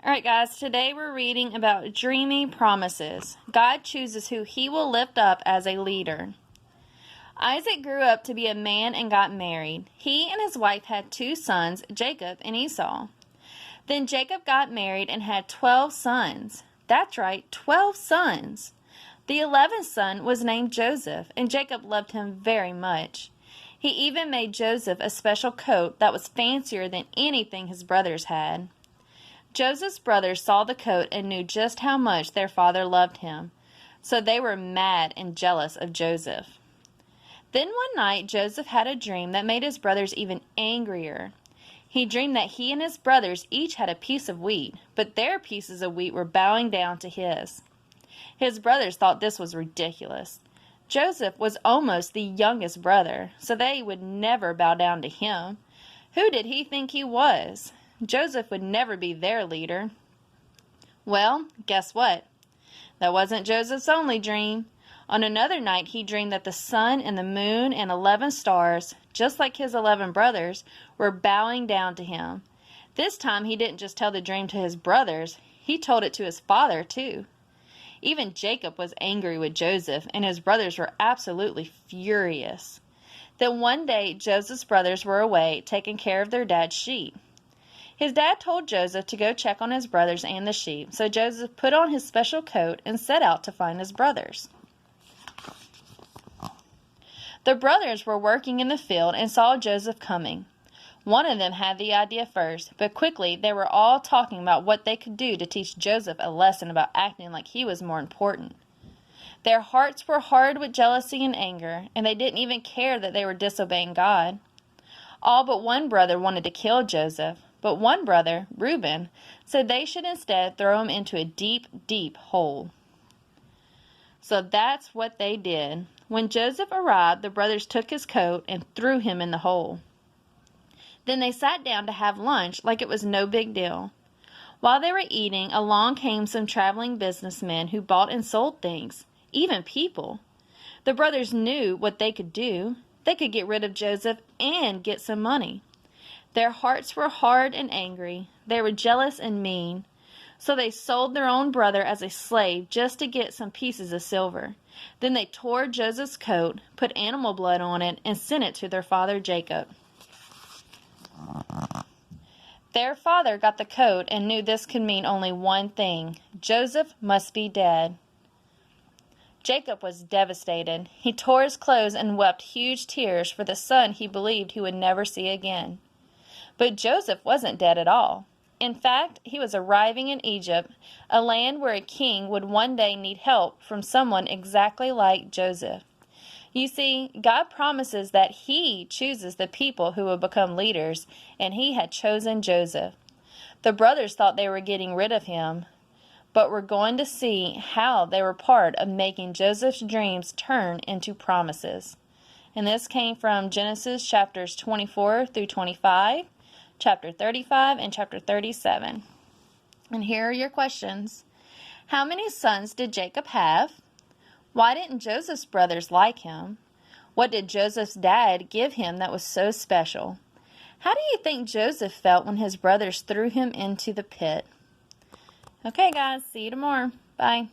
Alright guys, today we're reading about Dreamy promises. God chooses who he will lift up as a leader. Isaac grew up to be a man and got married. He and his wife had 2 sons, Jacob and Esau. Then Jacob got married and had 12 sons. That's right, 12 sons. The 11th son was named Joseph, and Jacob loved him very much. He even made Joseph a special coat that was fancier than anything his brothers had. Joseph's brothers saw the coat and knew just how much their father loved him, so they were mad and jealous of Joseph. Then one night Joseph had a dream that made his brothers even angrier. He dreamed that he and his brothers each had a piece of wheat, but their pieces of wheat were bowing down to his. His brothers thought this was ridiculous. Joseph was almost the youngest brother, so they would never bow down to him. Who did he think he was? Joseph would never be their leader. Well, guess what? That wasn't Joseph's only dream. On another night, he dreamed that the sun and the moon and 11 stars, just like his 11 brothers, were bowing down to him. This time, he didn't just tell the dream to his brothers, he told it to his father, too. Even Jacob was angry with Joseph, and his brothers were absolutely furious. Then one day, Joseph's brothers were away, taking care of their dad's sheep. His dad told Joseph to go check on his brothers and the sheep, so Joseph put on his special coat and set out to find his brothers. The brothers were working in the field and saw Joseph coming. One of them had the idea first, but quickly they were all talking about what they could do to teach Joseph a lesson about acting like he was more important. Their hearts were hard with jealousy and anger, and they didn't even care that they were disobeying God. All but one brother wanted to kill Joseph, but one brother, Reuben, said they should instead throw him into a deep, deep hole. So that's what they did. When Joseph arrived, the brothers took his coat and threw him in the hole. Then they sat down to have lunch like it was no big deal. While they were eating, along came some traveling businessmen who bought and sold things, even people. The brothers knew what they could do. They could get rid of Joseph and get some money. Their hearts were hard and angry. They were jealous and mean. So they sold their own brother as a slave just to get some pieces of silver. Then they tore Joseph's coat, put animal blood on it, and sent it to their father Jacob. Their father got the coat and knew this could mean only one thing. Joseph must be dead. Jacob was devastated. He tore his clothes and wept huge tears for the son he believed he would never see again. But Joseph wasn't dead at all. In fact, he was arriving in Egypt, a land where a king would one day need help from someone exactly like Joseph. You see, God promises that he chooses the people who will become leaders, and he had chosen Joseph. The brothers thought they were getting rid of him, but we're going to see how they were part of making Joseph's dreams turn into promises. And this came from Genesis chapters 24 through 25. Chapter 35 and chapter 37. And here are your questions. How many sons did Jacob have? Why didn't Joseph's brothers like him? What did Joseph's dad give him that was so special? How do you think Joseph felt when his brothers threw him into the pit? Okay, guys, see you tomorrow. Bye.